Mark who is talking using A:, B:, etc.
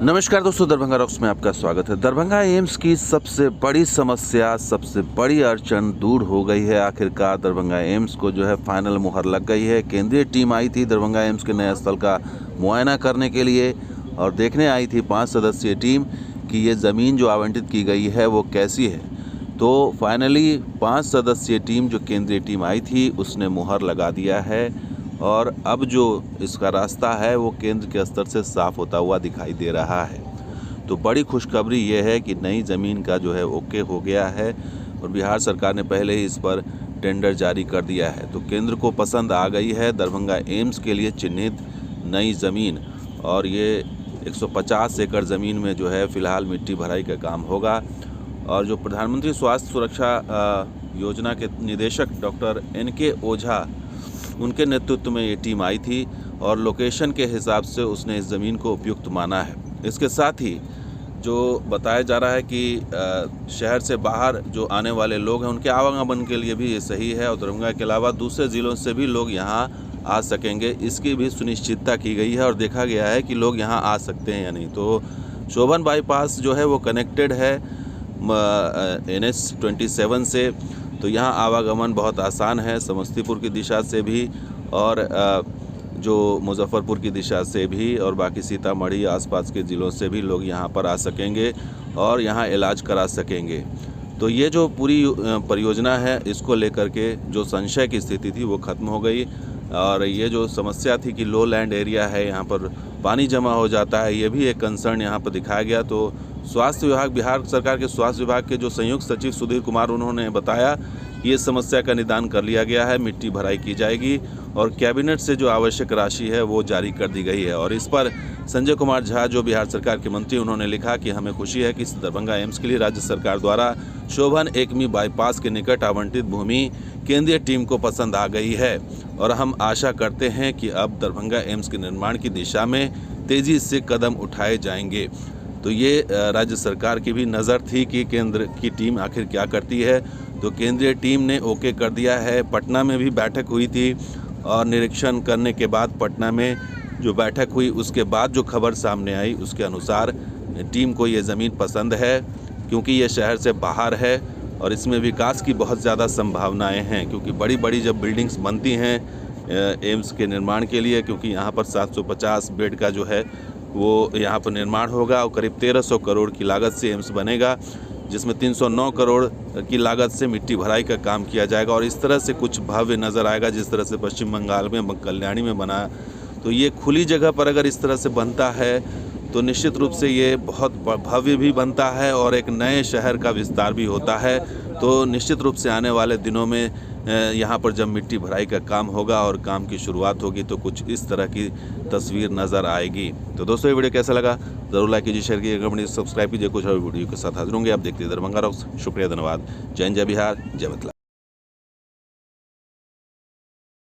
A: नमस्कार दोस्तों, दरभंगा रॉक्स में आपका स्वागत है। दरभंगा एम्स की सबसे बड़ी समस्या, सबसे बड़ी अड़चन दूर हो गई है। आखिरकार दरभंगा एम्स को जो है फाइनल मुहर लग गई है। केंद्रीय टीम आई थी दरभंगा एम्स के नए स्थल का मुआयना करने के लिए और देखने आई थी 5 सदस्यीय टीम कि ये ज़मीन जो आवंटित की गई है वो कैसी है। तो फाइनली 5 सदस्यीय टीम जो केंद्रीय टीम आई थी उसने मुहर लगा दिया है और अब जो इसका रास्ता है वो केंद्र के स्तर से साफ होता हुआ दिखाई दे रहा है। तो बड़ी खुशखबरी ये है कि नई ज़मीन का जो है ओके हो गया है और बिहार सरकार ने पहले ही इस पर टेंडर जारी कर दिया है। तो केंद्र को पसंद आ गई है दरभंगा एम्स के लिए चिन्हित नई ज़मीन और ये 150 एकड़ ज़मीन में जो है फ़िलहाल मिट्टी भराई का काम होगा। और जो प्रधानमंत्री स्वास्थ्य सुरक्षा योजना के निदेशक डॉक्टर NK ओझा, उनके नेतृत्व में ये टीम आई थी और लोकेशन के हिसाब से उसने इस ज़मीन को उपयुक्त माना है। इसके साथ ही जो बताया जा रहा है कि शहर से बाहर जो आने वाले लोग हैं उनके आवागमन के लिए भी ये सही है और दरभंगा के अलावा दूसरे ज़िलों से भी लोग यहाँ आ सकेंगे, इसकी भी सुनिश्चितता की गई है और देखा गया है कि लोग यहाँ आ सकते हैं या नहीं। तो शोभन बाईपास जो है वो कनेक्टेड है NH-27 से, तो यहाँ आवागमन बहुत आसान है, समस्तीपुर की दिशा से भी और जो मुजफ्फरपुर की दिशा से भी और बाकी सीतामढ़ी आसपास के ज़िलों से भी लोग यहाँ पर आ सकेंगे और यहाँ इलाज करा सकेंगे। तो ये जो पूरी परियोजना है इसको लेकर के जो संशय की स्थिति थी वो ख़त्म हो गई और ये जो समस्या थी कि लो लैंड एरिया है, यहाँ पर पानी जमा हो जाता है, ये भी एक कंसर्न यहाँ पर दिखाया गया। तो स्वास्थ्य विभाग, बिहार सरकार के स्वास्थ्य विभाग के जो संयुक्त सचिव सुधीर कुमार, उन्होंने बताया कि ये समस्या का निदान कर लिया गया है, मिट्टी भराई की जाएगी और कैबिनेट से जो आवश्यक राशि है वो जारी कर दी गई है। और इस पर संजय कुमार झा जो बिहार सरकार के मंत्री, उन्होंने लिखा कि हमें खुशी है कि दरभंगा एम्स के लिए राज्य सरकार द्वारा शोभन एकमी बाईपास के निकट आवंटित भूमि केंद्रीय टीम को पसंद आ गई है और हम आशा करते हैं कि अब दरभंगा एम्स के निर्माण की दिशा में तेज़ी से कदम उठाए जाएंगे। तो ये राज्य सरकार की भी नज़र थी कि केंद्र की टीम आखिर क्या करती है। तो केंद्रीय टीम ने ओके कर दिया है। पटना में भी बैठक हुई थी और निरीक्षण करने के बाद पटना में जो बैठक हुई उसके बाद जो खबर सामने आई उसके अनुसार टीम को ये ज़मीन पसंद है क्योंकि ये शहर से बाहर है और इसमें विकास की बहुत ज़्यादा संभावनाएं हैं। क्योंकि बड़ी बड़ी जब बिल्डिंग्स बनती हैं एम्स के निर्माण के लिए, क्योंकि यहाँ पर 750 बेड का जो है वो यहाँ पर निर्माण होगा और करीब 1300 करोड़ की लागत से एम्स बनेगा, जिसमें 309 करोड़ की लागत से मिट्टी भराई का काम किया जाएगा और इस तरह से कुछ भव्य नज़र आएगा जिस तरह से पश्चिम बंगाल में कल्याणी में बना। तो ये खुली जगह पर अगर इस तरह से बनता है तो निश्चित रूप से ये बहुत भव्य भी बनता है और एक नए शहर का विस्तार भी होता है। तो निश्चित रूप से आने वाले दिनों में यहाँ पर जब मिट्टी भराई का काम होगा और काम की शुरुआत होगी तो कुछ इस तरह की तस्वीर नज़र आएगी। तो दोस्तों ये वीडियो कैसा लगा ज़रूर लाइक कीजिए, शेयर कीजिए, कमेंट सब्सक्राइब कीजिए। कुछ और वीडियो के साथ हाजिर होंगे। आप देखते हैं दरभंगा रॉक्स। शुक्रिया, धन्यवाद। जय हिंद, जय बिहार, जय मिथिला।